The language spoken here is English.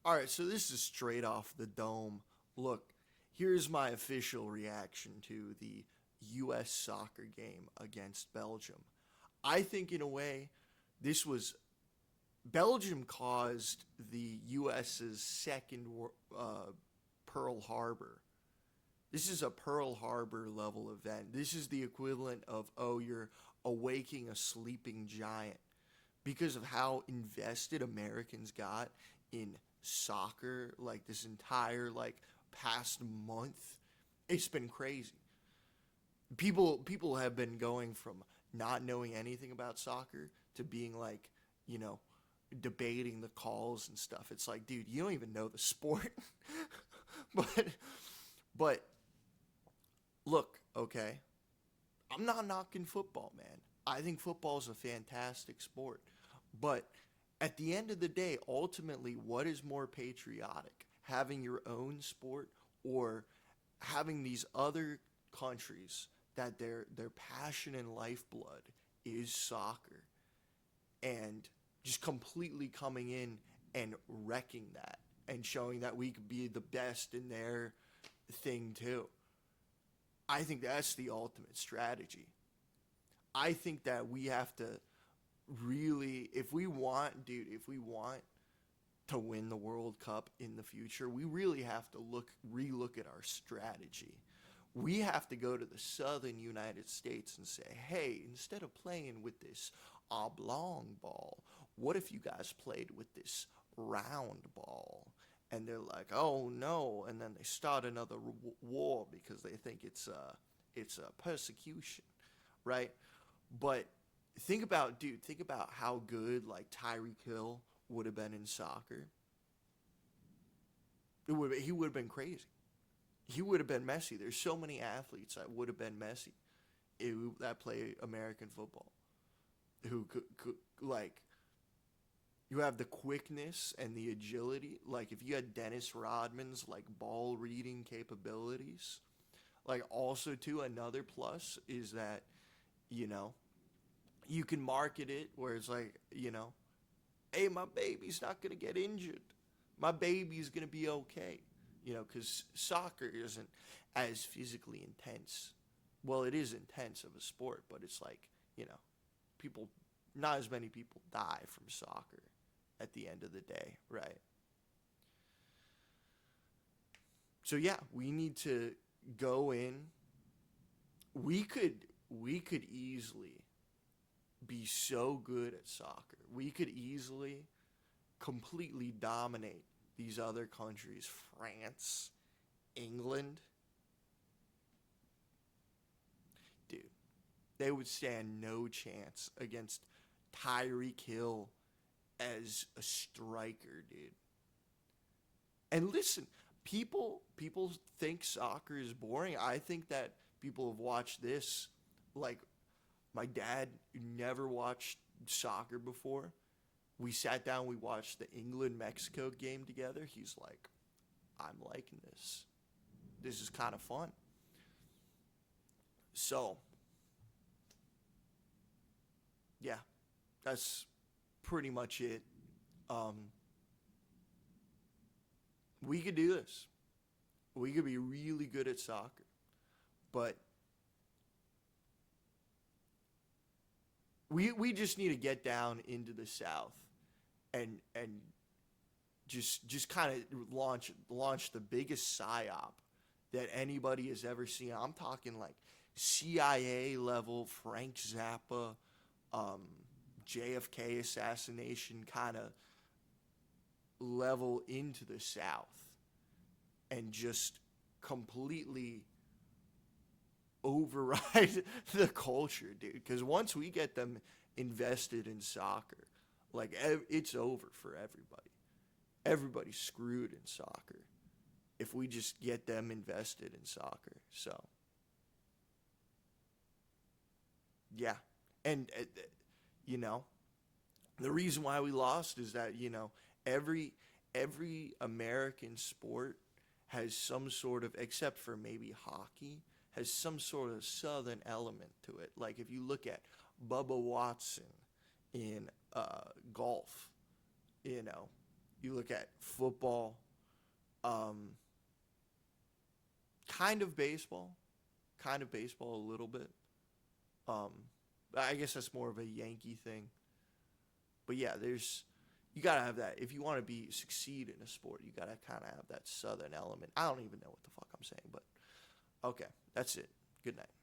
All right, so this is straight off the dome. Look, here's my official reaction to the U.S. soccer game against Belgium. I think, in a way, this was Belgium caused the U.S.'s second Pearl Harbor. This is a Pearl Harbor level event. This is the equivalent of, oh, you're awaking a sleeping giant because of how invested Americans got in soccer like this entire like past month. It's been crazy. People have been going from not knowing anything about soccer to being like, you know, debating the calls and stuff. It's like, dude, you don't even know the sport. but but look, okay, I'm not knocking football, man. I think football is a fantastic sport. But at the end of the day, ultimately, what is more patriotic? Having your own sport or having these other countries that their passion and lifeblood is soccer and just completely coming in and wrecking that and showing that we could be the best in their thing too. I think that's the ultimate strategy. I think that we have to really, if we want, dude, if we want to win the World Cup in the future, we really have to relook at our strategy. We have to go to the southern United States and say, hey, instead of playing with this oblong ball, what if you guys played with this round ball? And they're like, oh no, and then they start another war because they think it's a persecution, right? But think about how good like Tyreek Hill would have been in soccer. He would have been crazy. He would have been Messi. There's so many athletes that would have been Messi that play American football who could like you have the quickness and the agility. Like if you had Dennis Rodman's like ball reading capabilities, like also too another plus is that you know you can market it where it's like hey, my baby's not gonna get injured. My baby's gonna be okay. Because soccer isn't as physically intense. Well, it is intense of a sport, but it's like people, not as many people die from soccer at the end of the day, right? So yeah, we need to go in. We could easily be so good at soccer. We could easily completely dominate these other countries, France, England. Dude, they would stand no chance against Tyreek Hill as a striker, dude. And listen, people think soccer is boring. I think that people have watched this. Like my dad never watched soccer before. We sat down, we watched the England Mexico game together. He's like, I'm liking this. This is kind of fun. So, yeah, that's pretty much it. Um, we could do this. We could be really good at soccer, but we just need to get down into the South and just kind of launch the biggest psyop that anybody has ever seen. I'm talking like CIA level Frank Zappa, um, JFK assassination kind of level into the South and just completely override the culture, dude. Because once we get them invested in soccer, like it's over for everybody. Everybody's screwed in soccer if we just get them invested in soccer. So yeah, and you know the reason why we lost is that every every American sport has some sort of, except for maybe hockey, has some sort of southern element to it. Like if you look at Bubba Watson in golf, you know, You look at football, um, kind of baseball a little bit. Um, I guess that's more of a Yankee thing. But yeah, you gotta have that if you want to succeed in a sport. You gotta kind of have that Southern element. I don't even know what the fuck I'm saying, but okay, that's it. Good night.